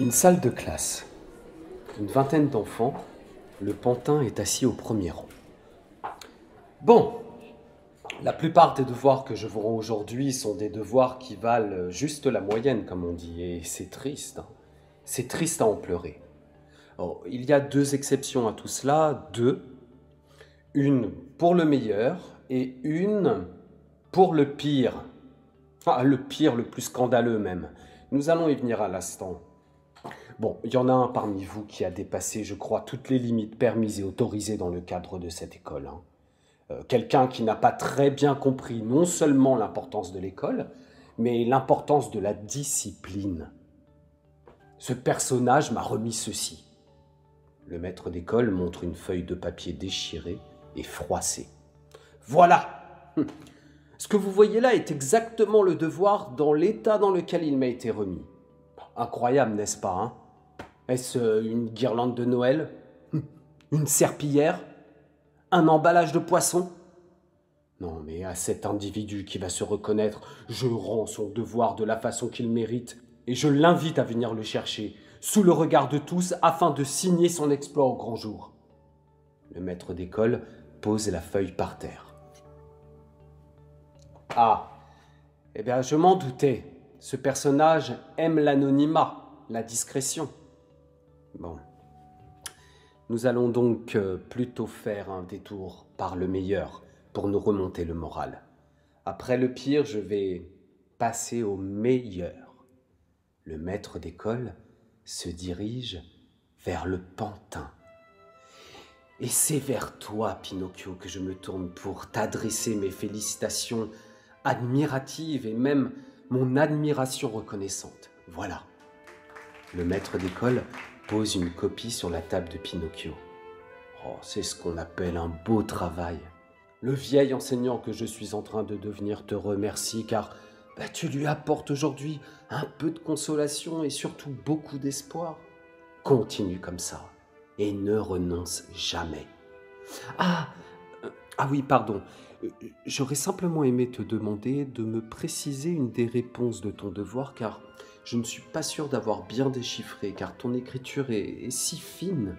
Une salle de classe. Une vingtaine d'enfants. Le pantin est assis au premier rang. Bon, la plupart des devoirs que je vous rends aujourd'hui sont des devoirs qui valent juste la moyenne, comme on dit, et c'est triste. C'est triste à en pleurer. Alors, il y a deux exceptions à tout cela, deux. Une pour le meilleur et une pour le pire. Ah, le pire, le plus scandaleux même. Nous allons y venir à l'instant. Bon, il y en a un parmi vous qui a dépassé, je crois, toutes les limites permises et autorisées dans le cadre de cette école. Quelqu'un qui n'a pas très bien compris non seulement l'importance de l'école, mais l'importance de la discipline. Ce personnage m'a remis ceci. Le maître d'école montre une feuille de papier déchirée et froissée. Voilà! Ce que vous voyez là est exactement le devoir dans l'état dans lequel il m'a été remis. Incroyable, n'est-ce pas, hein? Est-ce une guirlande de Noël? Une serpillière? Un emballage de poisson? Non, mais à cet individu qui va se reconnaître, je rends son devoir de la façon qu'il mérite et je l'invite à venir le chercher, sous le regard de tous, afin de signer son exploit au grand jour. Le maître d'école pose la feuille par terre. Ah, eh bien, je m'en doutais. Ce personnage aime l'anonymat, la discrétion. Bon. Nous allons donc plutôt faire un détour par le meilleur pour nous remonter le moral. Après le pire, je vais passer au meilleur. Le maître d'école se dirige vers le pantin. Et c'est vers toi, Pinocchio, que je me tourne pour t'adresser mes félicitations admiratives et même mon admiration reconnaissante. Voilà. Le maître d'école pose une copie sur la table de Pinocchio. Oh, c'est ce qu'on appelle un beau travail. Le vieil enseignant que je suis en train de devenir te remercie car tu lui apportes aujourd'hui un peu de consolation et surtout beaucoup d'espoir. Continue comme ça et ne renonce jamais. Ah oui, pardon. J'aurais simplement aimé te demander de me préciser une des réponses de ton devoir car je ne suis pas sûr d'avoir bien déchiffré car ton écriture est si fine.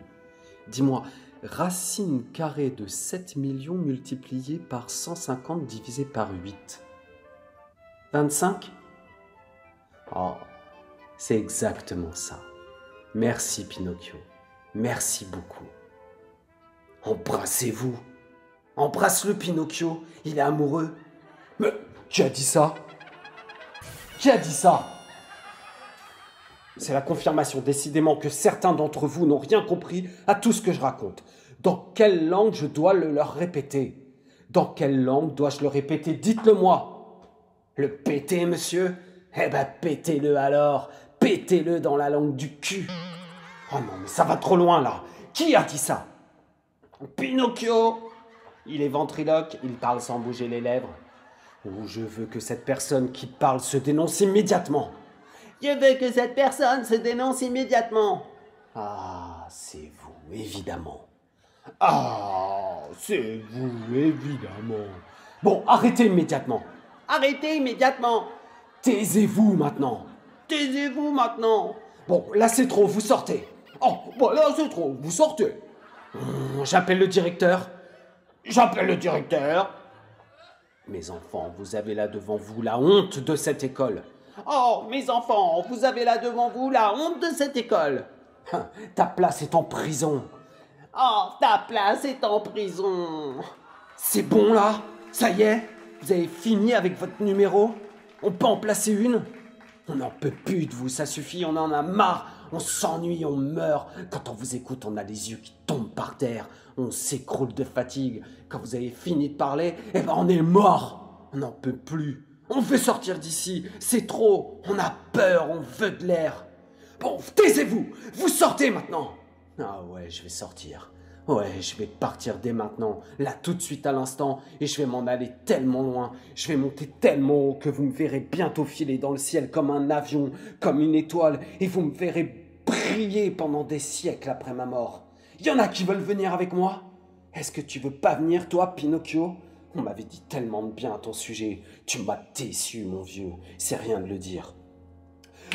Dis-moi, racine carrée de 7 millions multiplié par 150 divisé par 8. 25? Oh, c'est exactement ça. Merci Pinocchio. Merci beaucoup. Embrassez-vous. Embrasse-le Pinocchio, il est amoureux. Mais qui a dit ça? Qui a dit ça? C'est la confirmation décidément que certains d'entre vous n'ont rien compris à tout ce que je raconte. Dans quelle langue je dois le leur répéter? Dans quelle langue dois-je le répéter? Dites-le-moi. Le péter, monsieur? Eh ben, pétez-le alors. Pétez-le dans la langue du cul. Oh non, mais ça va trop loin, là. Qui a dit ça? Pinocchio! Il est ventriloque, il parle sans bouger les lèvres. Oh, je veux que cette personne qui parle se dénonce immédiatement. Je veux que cette personne se dénonce immédiatement. Ah, c'est vous, évidemment. Ah, c'est vous, évidemment. Bon, arrêtez immédiatement. Arrêtez immédiatement. Taisez-vous maintenant. Taisez-vous maintenant. Bon, là c'est trop, vous sortez. Oh, bon, là c'est trop, vous sortez. J'appelle le directeur. J'appelle le directeur. Mes enfants, vous avez là devant vous la honte de cette école. Oh, mes enfants, vous avez là devant vous la honte de cette école. Ta place est en prison. Oh, ta place est en prison. C'est bon là? Ça y est? Vous avez fini avec votre numéro? On peut en placer une? On n'en peut plus de vous, ça suffit, on en a marre. On s'ennuie, on meurt. Quand on vous écoute, on a les yeux qui tombent par terre. On s'écroule de fatigue. Quand vous avez fini de parler, eh ben on est mort. On n'en peut plus. On veut sortir d'ici. C'est trop. On a peur, on veut de l'air. Bon, taisez-vous. Vous sortez maintenant. Ah ouais, je vais sortir. Ouais, je vais partir dès maintenant, là tout de suite à l'instant, et je vais m'en aller tellement loin, je vais monter tellement haut que vous me verrez bientôt filer dans le ciel comme un avion, comme une étoile, et vous me verrez briller pendant des siècles après ma mort. Il y en a qui veulent venir avec moi? Est-ce que tu veux pas venir, toi, Pinocchio? On m'avait dit tellement de bien à ton sujet. Tu m'as déçu, mon vieux, c'est rien de le dire.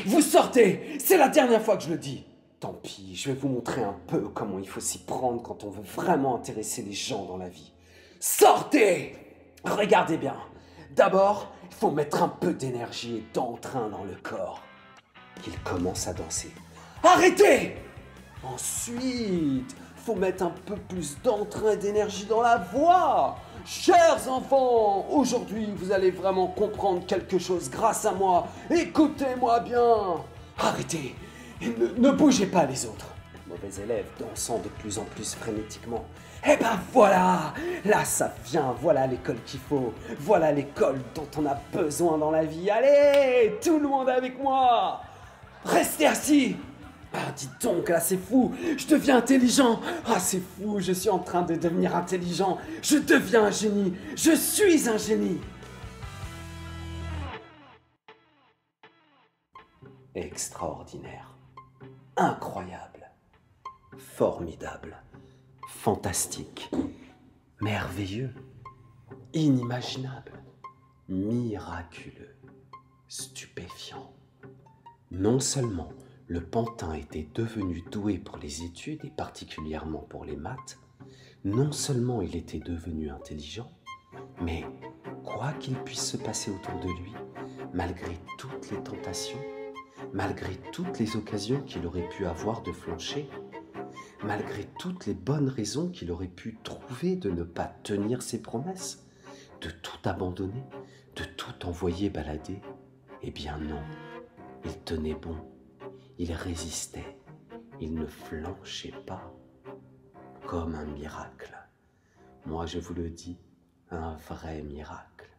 Vous sortez! C'est la dernière fois que je le dis! Tant pis, je vais vous montrer un peu comment il faut s'y prendre quand on veut vraiment intéresser les gens dans la vie. Sortez! Regardez bien. D'abord, il faut mettre un peu d'énergie et d'entrain dans le corps. Il commence à danser. Arrêtez! Ensuite, faut mettre un peu plus d'entrain et d'énergie dans la voix. Chers enfants, aujourd'hui vous allez vraiment comprendre quelque chose grâce à moi. Écoutez-moi bien. Arrêtez et ne bougez pas les autres. Mauvais élève dansant de plus en plus frénétiquement. Eh ben voilà, là ça vient, voilà l'école qu'il faut. Voilà l'école dont on a besoin dans la vie. Allez, tout le monde avec moi. Restez assis. Ah, dis donc, là c'est fou, je deviens intelligent. Ah, c'est fou, je suis en train de devenir intelligent. Je deviens un génie, je suis un génie. Extraordinaire, incroyable, formidable, fantastique, merveilleux, inimaginable, miraculeux, stupéfiant. Non seulement le pantin était devenu doué pour les études et particulièrement pour les maths, non seulement il était devenu intelligent, mais quoi qu'il puisse se passer autour de lui, malgré toutes les tentations, malgré toutes les occasions qu'il aurait pu avoir de flancher, malgré toutes les bonnes raisons qu'il aurait pu trouver de ne pas tenir ses promesses, de tout abandonner, de tout envoyer balader, eh bien non, il tenait bon. Il résistait, il ne flanchait pas, comme un miracle. Moi, je vous le dis, un vrai miracle.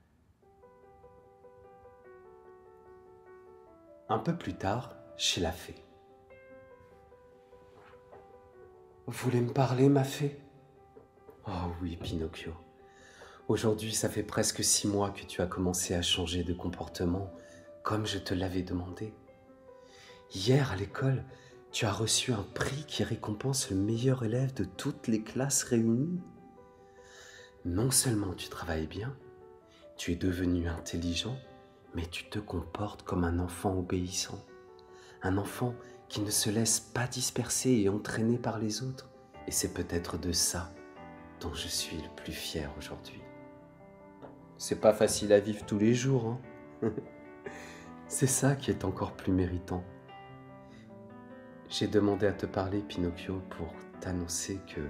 Un peu plus tard, chez la fée. Vous voulez me parler, ma fée? Oh oui, Pinocchio. Aujourd'hui, ça fait presque 6 mois que tu as commencé à changer de comportement, comme je te l'avais demandé. Hier, à l'école, tu as reçu un prix qui récompense le meilleur élève de toutes les classes réunies. Non seulement tu travailles bien, tu es devenu intelligent, mais tu te comportes comme un enfant obéissant. Un enfant qui ne se laisse pas disperser et entraîner par les autres. Et c'est peut-être de ça dont je suis le plus fier aujourd'hui. C'est pas facile à vivre tous les jours, hein. C'est ça qui est encore plus méritant. J'ai demandé à te parler, Pinocchio, pour t'annoncer que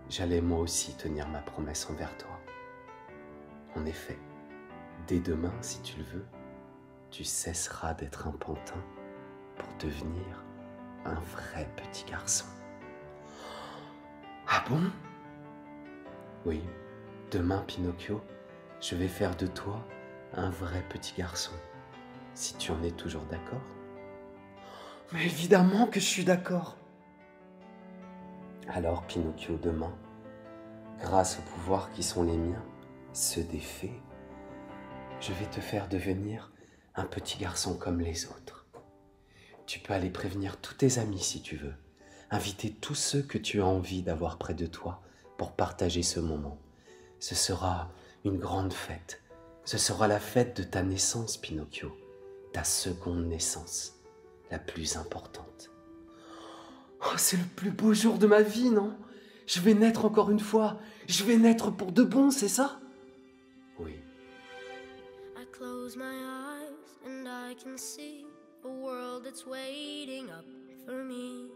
j'allais moi aussi tenir ma promesse envers toi. En effet, dès demain, si tu le veux, tu cesseras d'être un pantin pour devenir un vrai petit garçon. Ah bon? Oui, demain, Pinocchio, je vais faire de toi un vrai petit garçon, si tu en es toujours d'accord. Mais évidemment que je suis d'accord. Alors, Pinocchio, demain, grâce aux pouvoirs qui sont les miens, ceux des fées, je vais te faire devenir un petit garçon comme les autres. Tu peux aller prévenir tous tes amis si tu veux, inviter tous ceux que tu as envie d'avoir près de toi pour partager ce moment. Ce sera une grande fête. Ce sera la fête de ta naissance, Pinocchio, ta seconde naissance. La plus importante. Oh, c'est le plus beau jour de ma vie, non? Je vais naître encore une fois. Je vais naître pour de bon, c'est ça? Oui. I close my eyes and I can see a world that's waiting up for me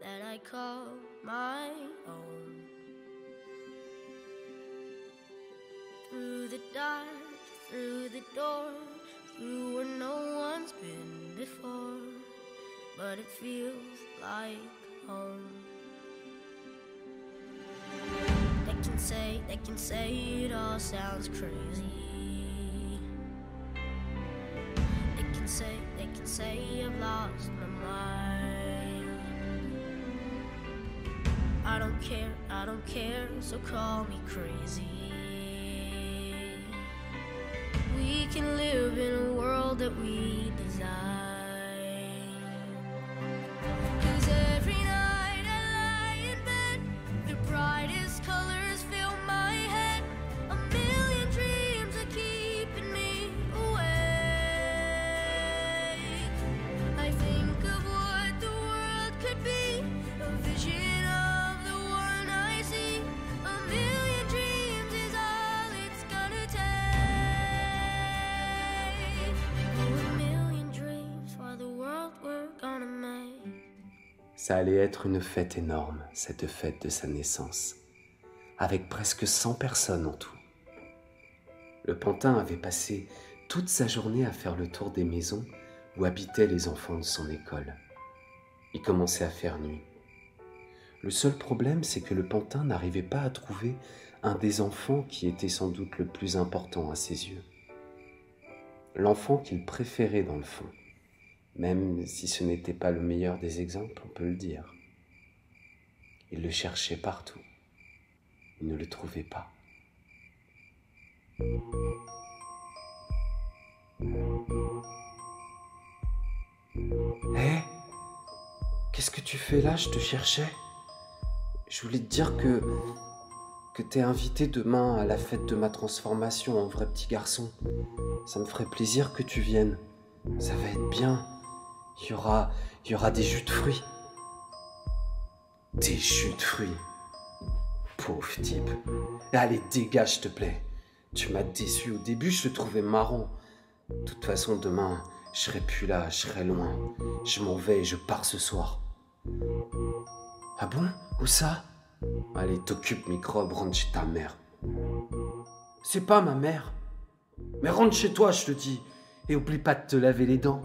that I call my own. Through the dark, through the door, through where no one's been before, but it feels like home. They can say it all sounds crazy. They can say I've lost my mind. I don't care, so call me crazy. We can live in a world that we design. 'Cause every night I lie in bed, the brightest colors fill my head. A million dreams are keeping me awake. Ça allait être une fête énorme, cette fête de sa naissance, avec presque 100 personnes en tout. Le pantin avait passé toute sa journée à faire le tour des maisons où habitaient les enfants de son école. Il commençait à faire nuit. Le seul problème, c'est que le pantin n'arrivait pas à trouver un des enfants qui était sans doute le plus important à ses yeux. L'enfant qu'il préférait dans le fond, même si ce n'était pas le meilleur des exemples, on peut le dire. Il le cherchait partout. Il ne le trouvait pas. Hé, qu'est-ce que tu fais là? Je te cherchais. Je voulais te dire que t'es invité demain à la fête de ma transformation en vrai petit garçon. Ça me ferait plaisir que tu viennes. Ça va être bien. Il y aura des jus de fruits. Des jus de fruits. Pauvre type. Allez, dégage, s'il te plaît. Tu m'as déçu. Au début, je te trouvais marrant. De toute façon, demain, je serai plus là, je serai loin. Je m'en vais et je pars ce soir. Ah bon? Où ça? Allez, t'occupe, microbe, rentre chez ta mère. C'est pas ma mère. Mais rentre chez toi, je te dis. Et oublie pas de te laver les dents.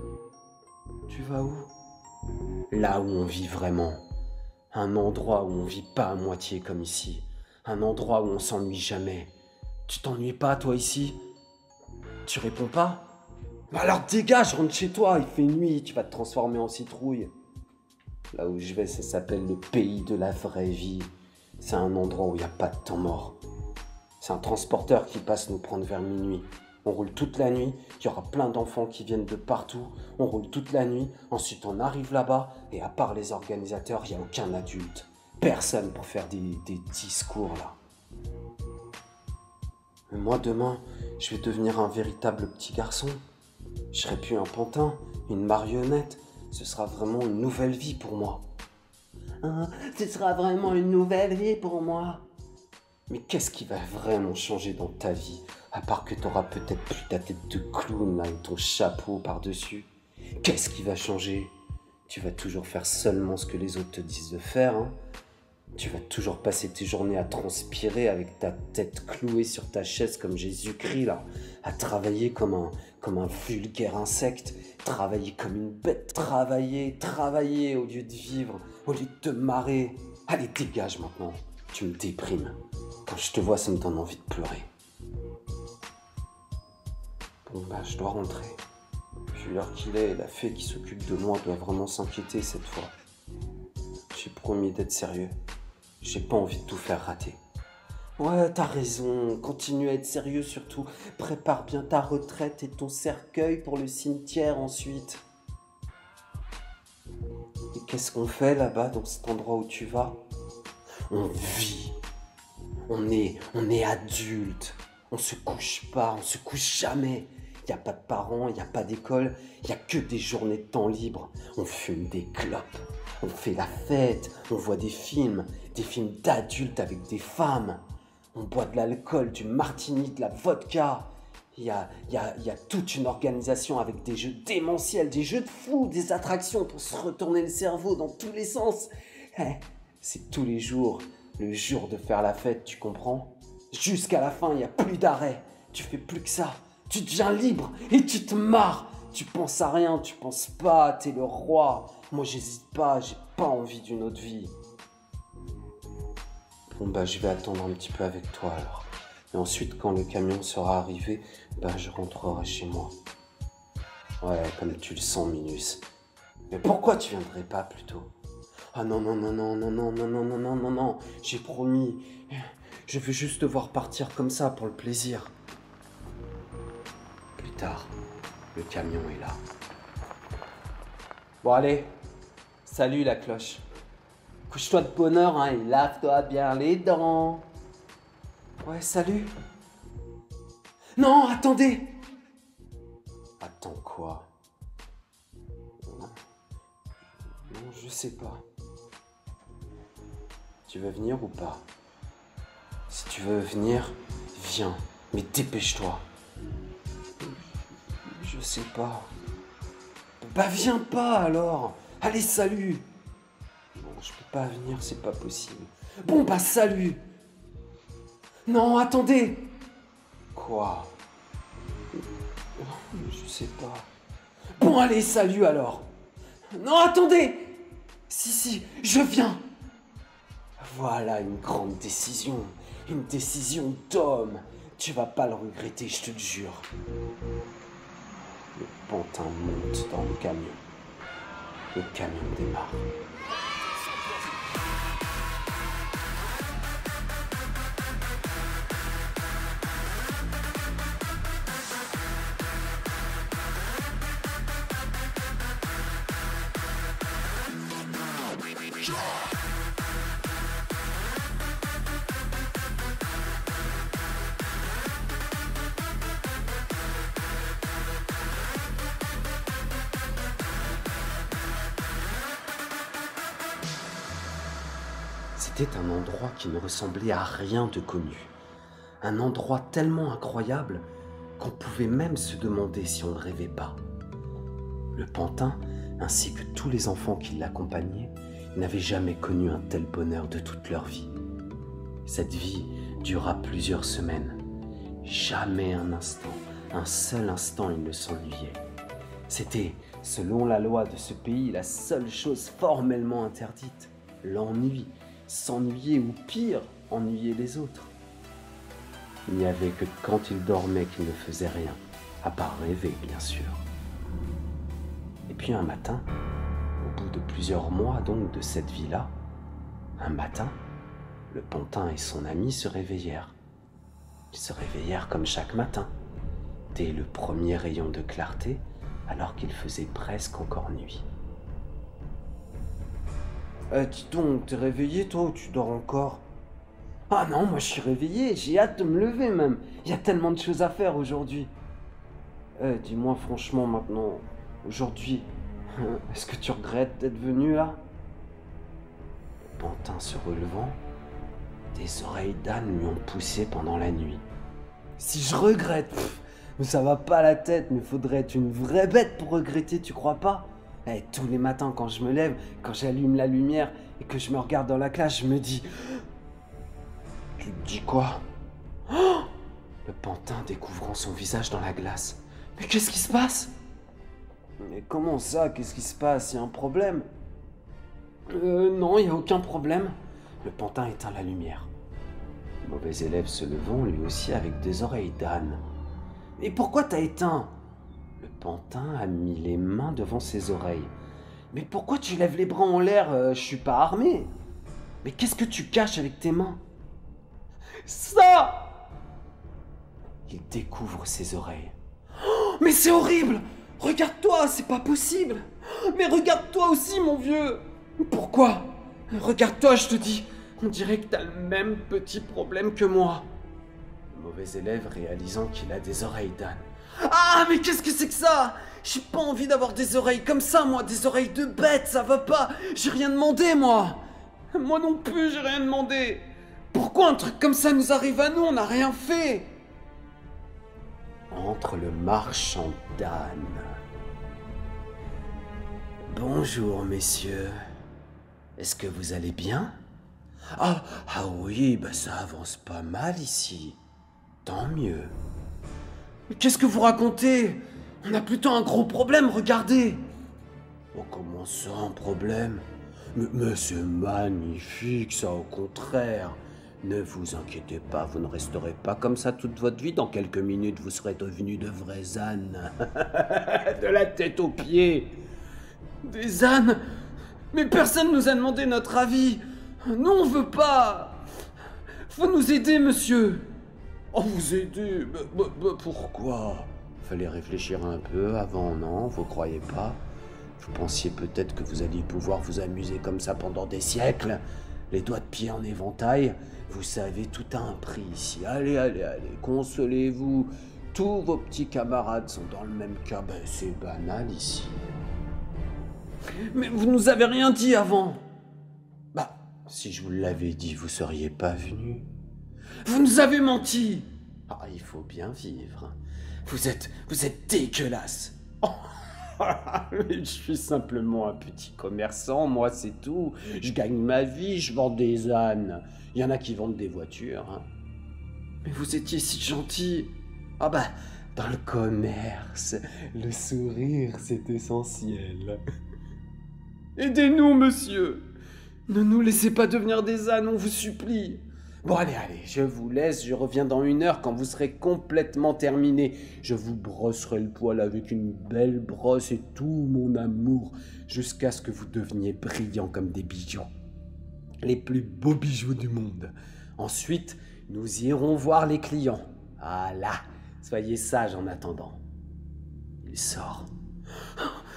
Tu vas où? Là où on vit vraiment. Un endroit où on vit pas à moitié comme ici. Un endroit où on s'ennuie jamais. Tu t'ennuies pas, toi, ici? Tu réponds pas? Bah alors dégage, rentre chez toi, il fait nuit, tu vas te transformer en citrouille. Là où je vais, ça s'appelle le pays de la vraie vie. C'est un endroit où il n'y a pas de temps mort. C'est un transporteur qui passe nous prendre vers minuit. On roule toute la nuit, il y aura plein d'enfants qui viennent de partout. On roule toute la nuit, ensuite on arrive là-bas, et à part les organisateurs, il n'y a aucun adulte. Personne pour faire des discours là. Mais moi demain, je vais devenir un véritable petit garçon. Je serai plus un pantin, une marionnette. Ce sera vraiment une nouvelle vie pour moi. Hein, ce sera vraiment une nouvelle vie pour moi. Mais qu'est-ce qui va vraiment changer dans ta vie? À part que t'auras peut-être plus ta tête de clown là et ton chapeau par-dessus. Qu'est-ce qui va changer? Tu vas toujours faire seulement ce que les autres te disent de faire, hein? Tu vas toujours passer tes journées à transpirer avec ta tête clouée sur ta chaise comme Jésus-Christ là, à travailler comme un vulgaire insecte, travailler comme une bête, travailler au lieu de vivre, au lieu de te marrer. Allez, dégage maintenant, tu me déprimes. Quand je te vois, ça me donne envie de pleurer. Bon bah, je dois rentrer. Vu l'heure qu'il est, la fée qui s'occupe de moi doit vraiment s'inquiéter cette fois. J'ai promis d'être sérieux. J'ai pas envie de tout faire rater. Ouais, t'as raison. Continue à être sérieux surtout. Prépare bien ta retraite et ton cercueil pour le cimetière ensuite. Et qu'est-ce qu'on fait là-bas dans cet endroit où tu vas? On vit. On est adulte. On se couche pas, on se couche jamais. Il n'y a pas de parents, il n'y a pas d'école, il n'y a que des journées de temps libre. On fume des clopes, on fait la fête, on voit des films d'adultes avec des femmes. On boit de l'alcool, du martini, de la vodka. Il y a toute une organisation avec des jeux démentiels, des jeux de fous, des attractions pour se retourner le cerveau dans tous les sens. C'est tous les jours, le jour de faire la fête, tu comprends? Jusqu'à la fin, il n'y a plus d'arrêt. Tu fais plus que ça. Tu deviens libre et tu te marres. Tu penses à rien, tu penses pas, t'es le roi. Moi, j'hésite pas, j'ai pas envie d'une autre vie. Bon, bah, je vais attendre un petit peu avec toi alors. Et ensuite, quand le camion sera arrivé, bah, je rentrerai chez moi. Ouais, comme tu le sens, Minus. Mais pourquoi tu viendrais pas plus tôt? Ah non, j'ai promis. Je veux juste te voir partir comme ça pour le plaisir. Plus tard, le camion est là. Bon allez, salut la cloche. Couche-toi de bonne heure, hein, et lave-toi bien les dents. Ouais, salut. Non, attendez. Attends quoi? Non, je sais pas. Tu veux venir ou pas? Si tu veux venir, viens, mais dépêche-toi. Je sais pas. Bah viens pas alors. Allez, salut. je peux pas venir, c'est pas possible. Bon, bah salut. Non, attendez. Quoi? Je sais pas. Bon, allez, salut alors. Non, attendez. Si, je viens. Voilà une grande décision. Une décision d'homme. Tu vas pas le regretter, je te le jure. Le pantin monte dans le camion. Le camion démarre. C'était un endroit qui ne ressemblait à rien de connu. Un endroit tellement incroyable qu'on pouvait même se demander si on ne rêvait pas. Le pantin, ainsi que tous les enfants qui l'accompagnaient, n'avaient jamais connu un tel bonheur de toute leur vie. Cette vie dura plusieurs semaines. Jamais un instant, un seul instant, ils ne s'ennuyaient. C'était, selon la loi de ce pays, la seule chose formellement interdite, l'ennui. S'ennuyer ou pire, ennuyer les autres. Il n'y avait que quand il dormait qu'il ne faisait rien, à part rêver bien sûr. Et puis un matin, au bout de plusieurs mois donc de cette vie-là, un matin, le pantin et son ami se réveillèrent. Ils se réveillèrent comme chaque matin, dès le premier rayon de clarté, alors qu'il faisait presque encore nuit. Dis donc, t'es réveillé toi ou tu dors encore? Ah non, moi je suis réveillé, j'ai hâte de me lever même. Il y a tellement de choses à faire aujourd'hui. Dis-moi franchement maintenant, aujourd'hui, est-ce que tu regrettes d'être venu là? Le pantin se relevant, des oreilles d'âne lui ont poussé pendant la nuit. Si je regrette, ça va pas à la tête, mais faudrait être une vraie bête pour regretter, tu crois pas? Tous les matins quand je me lève, quand j'allume la lumière et que je me regarde dans la classe, je me dis... Tu te dis quoi? Le pantin découvrant son visage dans la glace. Mais qu'est-ce qui se passe? Mais comment ça? Qu'est-ce qui se passe? Il y a un problème? Non, il n'y a aucun problème. Le pantin éteint la lumière. Le mauvais élève se levant, lui aussi avec des oreilles d'âne. Mais pourquoi t'as éteint? Le pantin a mis les mains devant ses oreilles. Mais pourquoi tu lèves les bras en l'air? Je suis pas armé. Mais qu'est-ce que tu caches avec tes mains? Ça! Il découvre ses oreilles. Oh, mais c'est horrible! Regarde-toi, c'est pas possible! Mais regarde-toi aussi, mon vieux! Pourquoi? Regarde-toi, je te dis. On dirait que t'as le même petit problème que moi. Le mauvais élève réalisant qu'il a des oreilles d'âne. Ah, mais qu'est-ce que c'est que ça? J'ai pas envie d'avoir des oreilles comme ça, moi, des oreilles de bête, ça va pas. J'ai rien demandé, moi. Moi non plus, j'ai rien demandé. Pourquoi un truc comme ça nous arrive à nous? On n'a rien fait. Entre le marchand d'âne. Bonjour, messieurs. Est-ce que vous allez bien? Ah oui, ça avance pas mal ici. Tant mieux. Mais qu'est-ce que vous racontez? On a plutôt un gros problème, regardez. Oh, comment ça, un problème? Mais c'est magnifique, ça, au contraire. Ne vous inquiétez pas, vous ne resterez pas comme ça toute votre vie. Dans quelques minutes, vous serez devenus de vrais ânes. De la tête aux pieds. Des ânes? Mais personne nous a demandé notre avis. Non, on veut pas. Faut nous aider, monsieur. Oh, vous aider? Pourquoi? Fallait réfléchir un peu avant, non? Vous croyez pas? Vous pensiez peut-être que vous alliez pouvoir vous amuser comme ça pendant des siècles? Les doigts de pied en éventail? Vous savez, tout a un prix ici. Allez, consolez-vous. Tous vos petits camarades sont dans le même cas. C'est banal ici. Mais vous nous avez rien dit avant. Si je vous l'avais dit, vous seriez pas venu. Vous nous avez menti. Ah, il faut bien vivre. Vous êtes dégueulasse. Oh, Je suis simplement un petit commerçant, moi c'est tout. Je gagne ma vie, je vends des ânes. Il y en a qui vendent des voitures. Hein. Mais vous étiez si gentil. Ah bah, dans le commerce, le sourire c'est essentiel. Aidez-nous, monsieur. Ne nous laissez pas devenir des ânes, on vous supplie. Bon, allez, je vous laisse, je reviens dans 1 heure quand vous serez complètement terminé. Je vous brosserai le poil avec une belle brosse et tout mon amour, jusqu'à ce que vous deveniez brillants comme des bijoux. Les plus beaux bijoux du monde. Ensuite, nous irons voir les clients. Ah là, soyez sages en attendant. Il sort.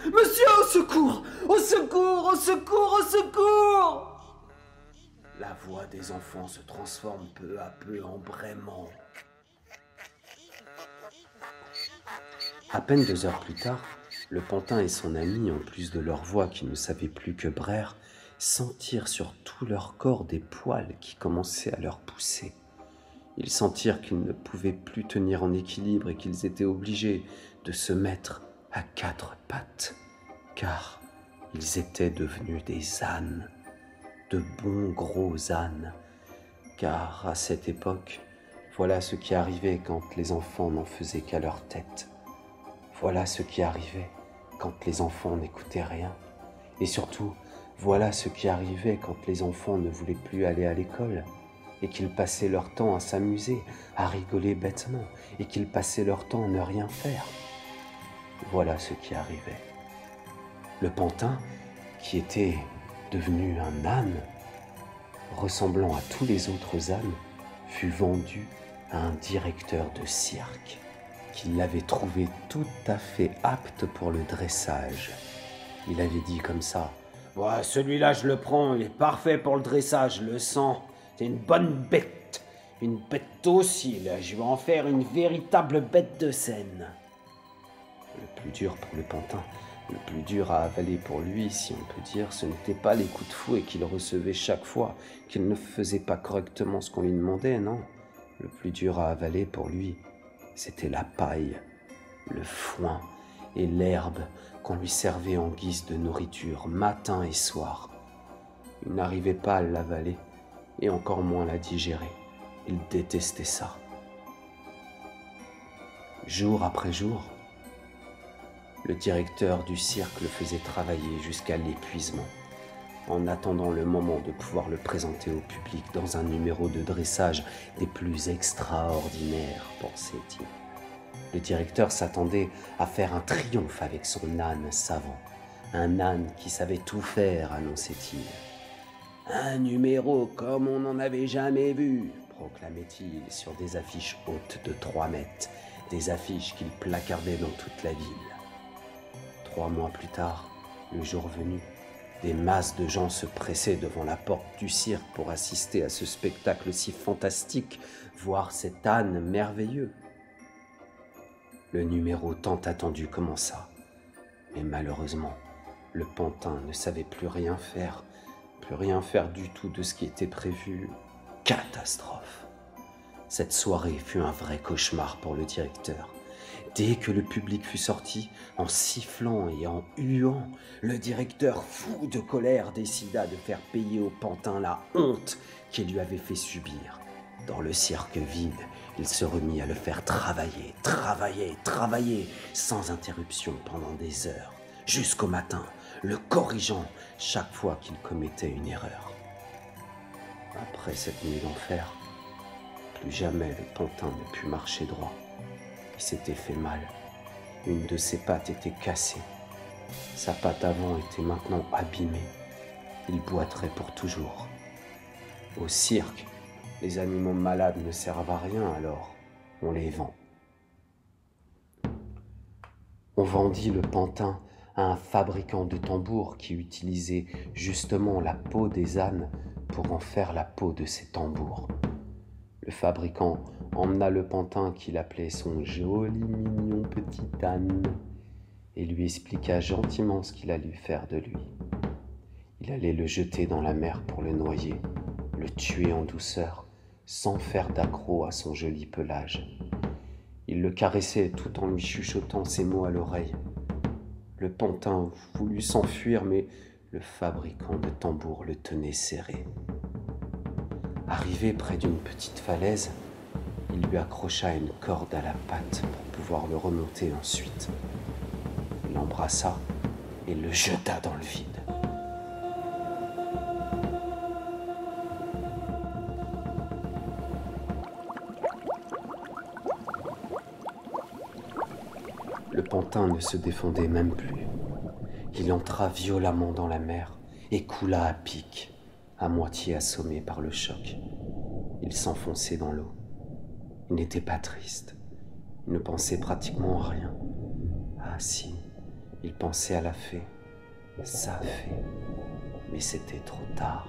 Monsieur, au secours! Au secours! Au secours! Au secours! La voix des enfants se transforme peu à peu en braiement. À peine 2 heures plus tard, le pantin et son ami, en plus de leur voix qui ne savait plus que braire, sentirent sur tout leur corps des poils qui commençaient à leur pousser. Ils sentirent qu'ils ne pouvaient plus tenir en équilibre et qu'ils étaient obligés de se mettre à 4 pattes, car ils étaient devenus des ânes. De bons gros ânes, car à cette époque, voilà ce qui arrivait quand les enfants n'en faisaient qu'à leur tête. Voilà ce qui arrivait quand les enfants n'écoutaient rien. Et surtout, voilà ce qui arrivait quand les enfants ne voulaient plus aller à l'école, et qu'ils passaient leur temps à s'amuser, à rigoler bêtement, et qu'ils passaient leur temps à ne rien faire. Voilà ce qui arrivait. Le pantin, qui était devenu un âne, ressemblant à tous les autres ânes, fut vendu à un directeur de cirque qui l'avait trouvé tout à fait apte pour le dressage. Il avait dit comme ça: « Ouais, celui-là je le prends, il est parfait pour le dressage, le sens, c'est une bonne bête, une bête docile, je vais en faire une véritable bête de scène. » Le plus dur pour le pantin, le plus dur à avaler pour lui, si on peut dire, ce n'était pas les coups de fouet qu'il recevait chaque fois, qu'il ne faisait pas correctement ce qu'on lui demandait, non. Le plus dur à avaler pour lui, c'était la paille, le foin et l'herbe qu'on lui servait en guise de nourriture, matin et soir. Il n'arrivait pas à l'avaler, et encore moins à la digérer. Il détestait ça. Jour après jour, le directeur du cirque le faisait travailler jusqu'à l'épuisement, en attendant le moment de pouvoir le présenter au public dans un numéro de dressage des plus extraordinaires, pensait-il. Le directeur s'attendait à faire un triomphe avec son âne savant, un âne qui savait tout faire, annonçait-il. Un numéro comme on n'en avait jamais vu, proclamait-il sur des affiches hautes de 3 mètres, des affiches qu'il placardait dans toute la ville. 3 mois plus tard, le jour venu, des masses de gens se pressaient devant la porte du cirque pour assister à ce spectacle si fantastique, voir cet âne merveilleux. Le numéro tant attendu commença, mais malheureusement, le pantin ne savait plus rien faire du tout de ce qui était prévu. Catastrophe! Cette soirée fut un vrai cauchemar pour le directeur. Dès que le public fut sorti, en sifflant et en huant, le directeur, fou de colère, décida de faire payer au pantin la honte qu'il lui avait fait subir. Dans le cirque vide, il se remit à le faire travailler, sans interruption pendant des heures, jusqu'au matin, le corrigeant chaque fois qu'il commettait une erreur. Après cette nuit d'enfer, plus jamais le pantin ne put marcher droit. Il s'était fait mal. Une de ses pattes était cassée. Sa patte avant était maintenant abîmée. Il boiterait pour toujours. Au cirque, les animaux malades ne servent à rien, alors on les vend. On vendit le pantin à un fabricant de tambours qui utilisait justement la peau des ânes pour en faire la peau de ses tambours. Le fabricant emmena le pantin qu'il appelait son joli mignon petit âne et lui expliqua gentiment ce qu'il allait faire de lui. Il allait le jeter dans la mer pour le noyer, le tuer en douceur, sans faire d'accroc à son joli pelage. Il le caressait tout en lui chuchotant ces mots à l'oreille. Le pantin voulut s'enfuir, mais le fabricant de tambours le tenait serré. Arrivé près d'une petite falaise, il lui accrocha une corde à la patte pour pouvoir le remonter ensuite. Il l'embrassa et le jeta dans le vide. Le pantin ne se défendait même plus. Il entra violemment dans la mer et coula à pic, à moitié assommé par le choc. Il s'enfonçait dans l'eau. Il n'était pas triste. Il ne pensait pratiquement à rien. Ah si, il pensait à la fée, sa fée, mais c'était trop tard.